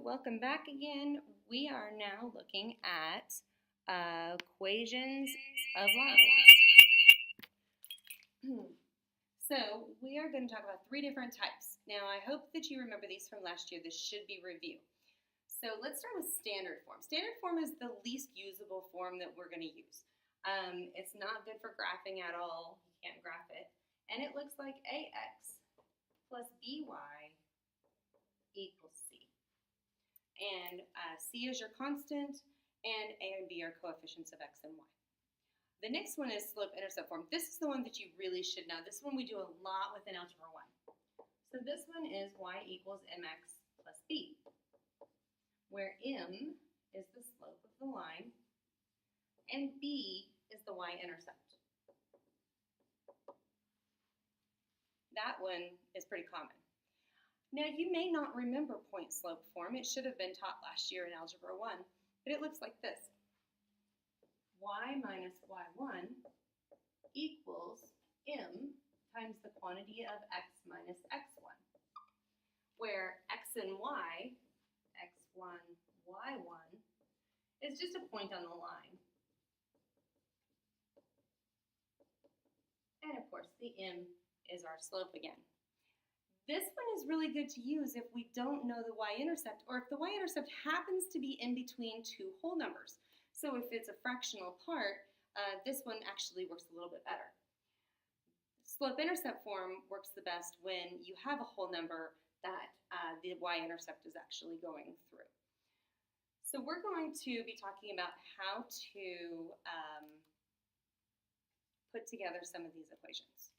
welcome back again. We are now looking at equations of lines. So we are going to talk about three different types. Now I hope that you remember these from last year. This should be review. So let's start with standard form. Standard form is the least usable form that we're going to use. It's not good for graphing at all. You can't graph it. And it looks like ax plus by equals c. And c is your constant, and a and b are coefficients of x and y. The next one is slope-intercept form. This is the one that you really should know. This one we do a lot within Algebra 1. So this one is y equals mx plus b, where m is the slope of the line, and b is the y-intercept. That one is pretty common. Now, you may not remember point slope form. It should have been taught last year in Algebra 1, but it looks like this. Y minus y1 equals m times the quantity of x minus x1, where x and y, x1, y1, is just a point on the line. And of course, the m is our slope again. This one is really good to use if we don't know the y-intercept, or if the y-intercept happens to be in between two whole numbers. So if it's a fractional part, this one actually works a little bit better. Slope-intercept form works the best when you have a whole number that the y-intercept is actually going through. So we're going to be talking about how to put together some of these equations.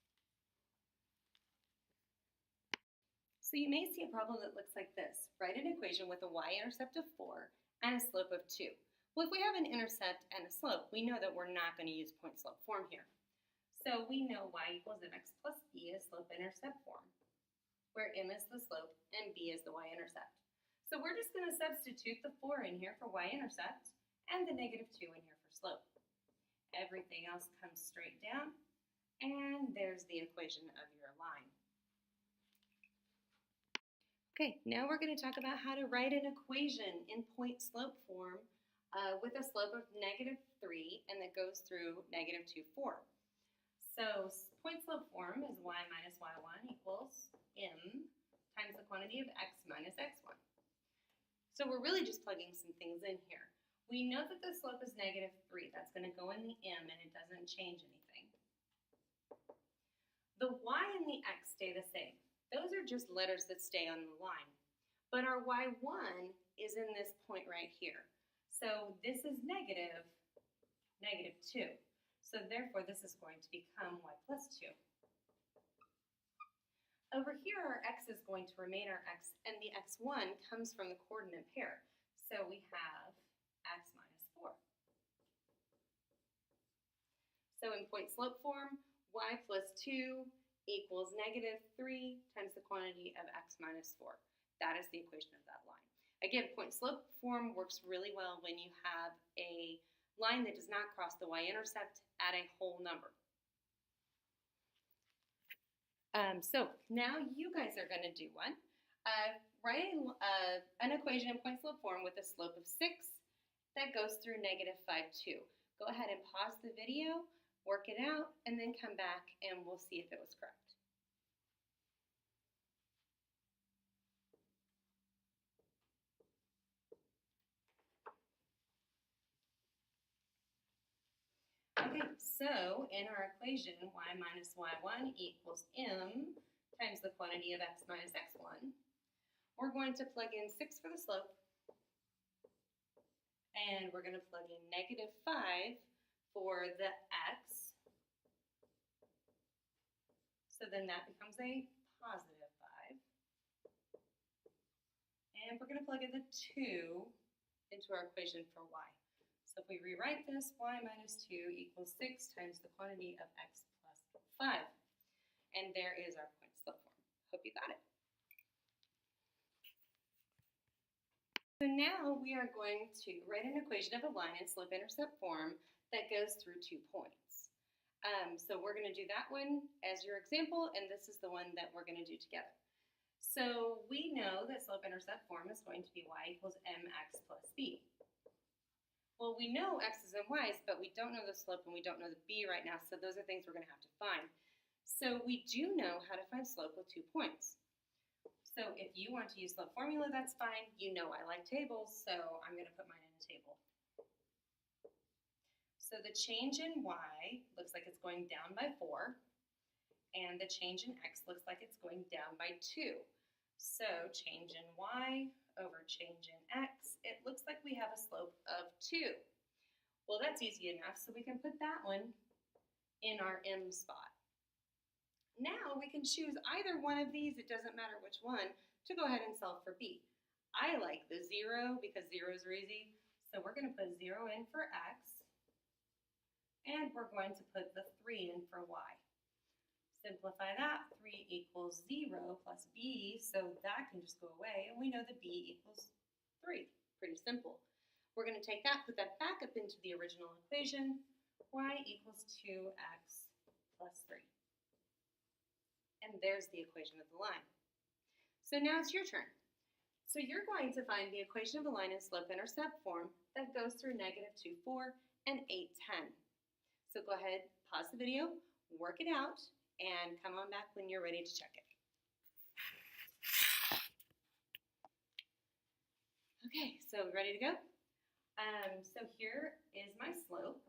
So you may see a problem that looks like this. Write an equation with a y-intercept of 4 and a slope of 2. Well, if we have an intercept and a slope, we know that we're not going to use point slope form here. So we know y equals mx plus b is slope-intercept form, where m is the slope and b is the y-intercept. So we're just going to substitute the 4 in here for y-intercept and the negative 2 in here for slope. Everything else comes straight down, and there's the equation of your line. Okay, now we're going to talk about how to write an equation in point slope form with a slope of -3 and that goes through -2, 4. So point slope form is y minus y1 equals m times the quantity of x minus x1. So we're really just plugging some things in here. We know that the slope is -3. That's going to go in the m and it doesn't change anything. The y and the x stay the same. Those are just letters that stay on the line. But our y1 is in this point right here. So this is -2. So therefore, this is going to become y plus 2. Over here, our x is going to remain our x, and the x1 comes from the coordinate pair. So we have x minus 4. So in point slope form, y plus 2 equals -3 times the quantity of x minus 4. That is the equation of that line. Again, point slope form works really well when you have a line that does not cross the y-intercept at a whole number. So now you guys are going to do one. Write an equation in point slope form with a slope of 6 that goes through -5, 2. Go ahead and pause the video, work it out, and then come back and we'll see if it was correct. Okay, so in our equation, y minus y1 equals m times the quantity of x minus x1, we're going to plug in 6 for the slope, and we're going to plug in -5 for the x. So then that becomes a positive 5. And we're going to plug in the 2 into our equation for y. So if we rewrite this, y minus 2 equals 6 times the quantity of x plus 5. And there is our point slope form. Hope you got it. So now we are going to write an equation of a line in slope-intercept form that goes through 2 points. So we're going to do that one as your example, and this is the one that we're going to do together. So we know that slope-intercept form is going to be y equals mx plus b. Well, we know x's and y's, but we don't know the slope and we don't know the b right now, so those are things we're going to have to find. So we do know how to find slope with 2 points. So if you want to use slope formula, that's fine. You know I like tables, so I'm going to put mine in a table. So the change in y looks like it's going down by 4, and the change in x looks like it's going down by 2. So change in y over change in x, it looks like we have a slope of 2. Well, that's easy enough, so we can put that one in our m spot. Now we can choose either one of these, it doesn't matter which one, to go ahead and solve for b. I like the 0 because zeros are easy, so we're going to put 0 in for x, and we're going to put the 3 in for y. Simplify that, 3 equals 0 plus b, so that can just go away, and we know that b equals 3. Pretty simple. We're going to take that, put that back up into the original equation, y equals 2x plus 3. And there's the equation of the line. So now it's your turn. So you're going to find the equation of a line in slope-intercept form that goes through -2, 4, and 8, 10. So go ahead, pause the video, work it out, and come on back when you're ready to check it. Okay, so ready to go? So here is my slope.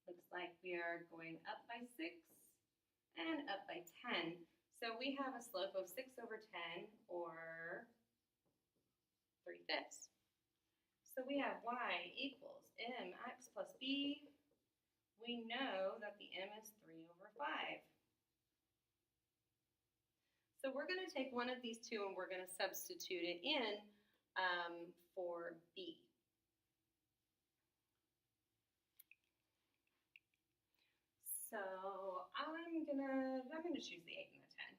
Looks like we are going up by 6 and up by 10. So we have a slope of 6 over 10, or 3/5. So we have y equals mx plus b. We know that the m is 3 over 5. So we're going to take one of these two and we're going to substitute it in for b. So I'm gonna choose the 8 and the 10.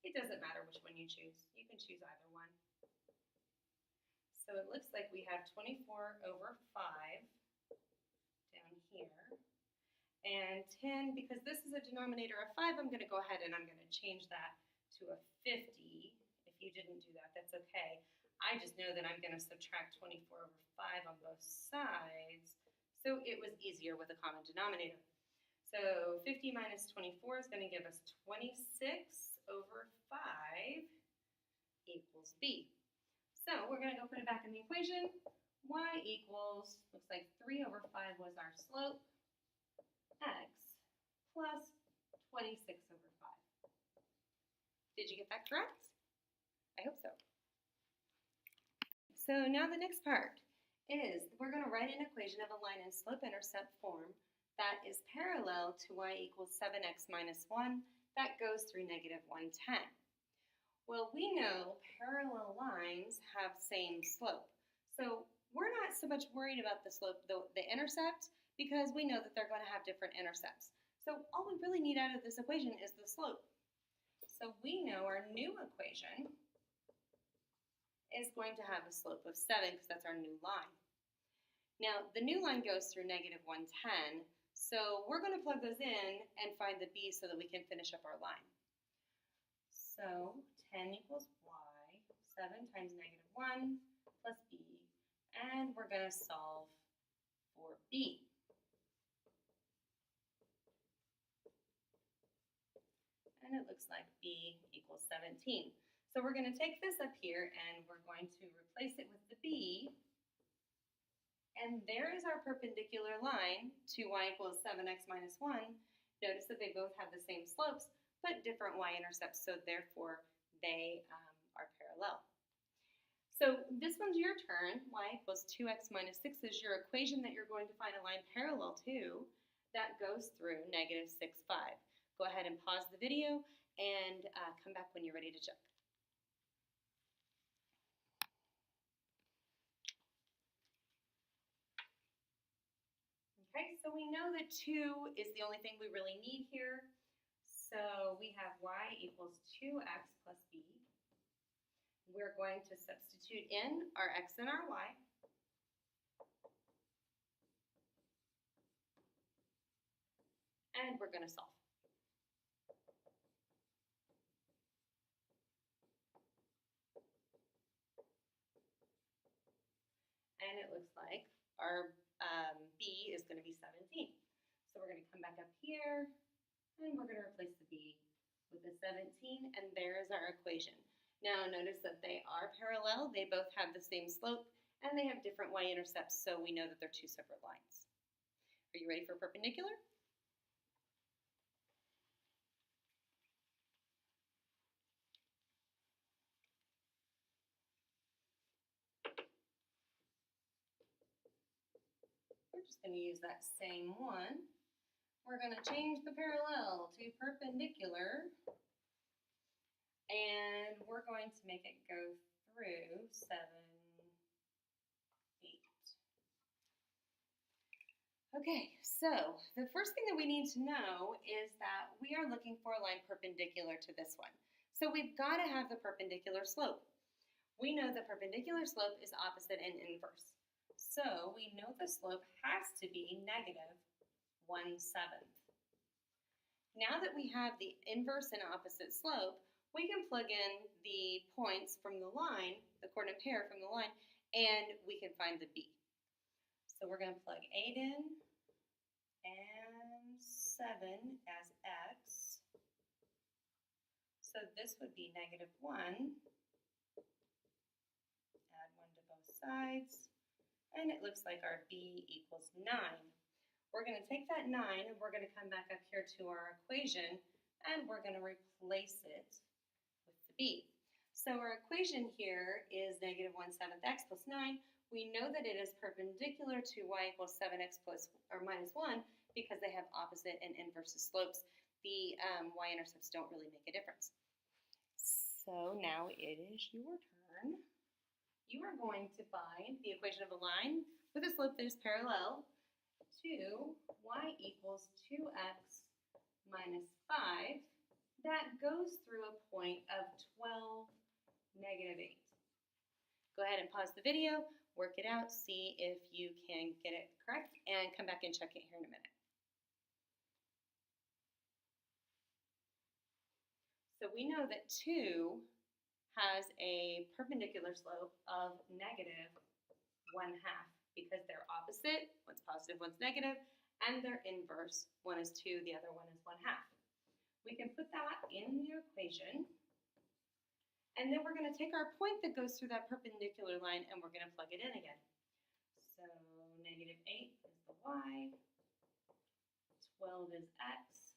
It doesn't matter which one you choose. You can choose either one. So it looks like we have 24 over 5 down here. And 10, because this is a denominator of 5, I'm going to go ahead and I'm going to change that to a 50. If you didn't do that, that's okay. I just know that I'm going to subtract 24 over 5 on both sides. So it was easier with a common denominator. So 50 minus 24 is going to give us 26 over 5 equals b. So we're going to go put it back in the equation. Y equals, looks like 3 over 5 was our slope, x plus 26 over 5. Did you get that correct? I hope so. So now the next part is we're going to write an equation of a line in slope-intercept form that is parallel to y equals 7x minus 1 that goes through -110. Well, we know parallel lines have same slope. So we're not so much worried about the slope, the intercept, because we know that they're going to have different intercepts. So all we really need out of this equation is the slope. So we know our new equation is going to have a slope of 7 because that's our new line. Now, the new line goes through -110, so we're going to plug those in and find the b so that we can finish up our line. So 10 equals y, 7 times -1 plus b, and we're going to solve for b. And it looks like b equals 17. So we're going to take this up here and we're going to replace it with the b. And there is our perpendicular line to y equals 7x minus 1. Notice that they both have the same slopes, but different y-intercepts, so therefore they are parallel. So this one's your turn. Y equals 2x minus 6 is your equation that you're going to find a line parallel to that goes through -6, 5. Go ahead and pause the video and come back when you're ready to check. Okay, so we know that 2 is the only thing we really need here. So we have y equals 2x plus b. We're going to substitute in our x and our y. And we're going to solve. and it looks like our b is going to be 17. So we're going to come back up here, and we're going to replace the b with the 17, and there is our equation. Now notice that they are parallel, they both have the same slope, and they have different y-intercepts, so we know that they're two separate lines. Are you ready for perpendicular? We're just going to use that same one. We're going to change the parallel to perpendicular, and we're going to make it go through 7, 8. Okay, so the first thing that we need to know is that we are looking for a line perpendicular to this one. So we've got to have the perpendicular slope. We know the perpendicular slope is opposite and inverse. So we know the slope has to be negative 1/7. Now that we have the inverse and opposite slope, we can plug in the points from the line, the coordinate pair from the line, and we can find the b. So we're going to plug 8 in and 7 as x. So this would be negative 1. Add 1 to both sides. And it looks like our b equals 9. We're going to take that 9 and we're going to come back up here to our equation and we're going to replace it with the b. So our equation here is negative 1/7 x plus 9. We know that it is perpendicular to y equals 7x plus or minus 1 because they have opposite and inverse slopes. The y-intercepts don't really make a difference. So now it is your turn. You are going to find the equation of a line with a slope that is parallel to y equals 2x minus 5 that goes through a point of 12, negative 8. Go ahead and pause the video, work it out, see if you can get it correct, and come back and check it here in a minute. So we know that 2 has a perpendicular slope of negative 1/2 because they're opposite, one's positive, one's negative, and they're inverse. One is 2, the other one is 1/2. We can put that in the equation, and then we're going to take our point that goes through that perpendicular line and we're going to plug it in again. So negative 8 is the y, 12 is x,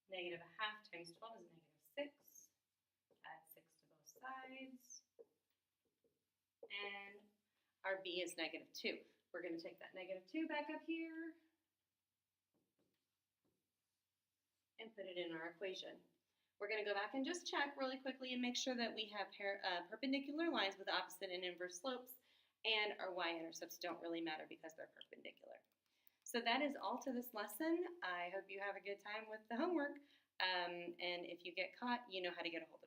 negative 1/2 times 12 is negative 6, add 6 to both sides, and our b is negative 2. We're going to take that negative 2 back up here and put it in our equation. We're going to go back and just check really quickly and make sure that we have perpendicular lines with opposite and inverse slopes, and our y-intercepts don't really matter because they're perpendicular. So that is all to this lesson. I hope you have a good time with the homework, and if you get caught, you know how to get a hold of it.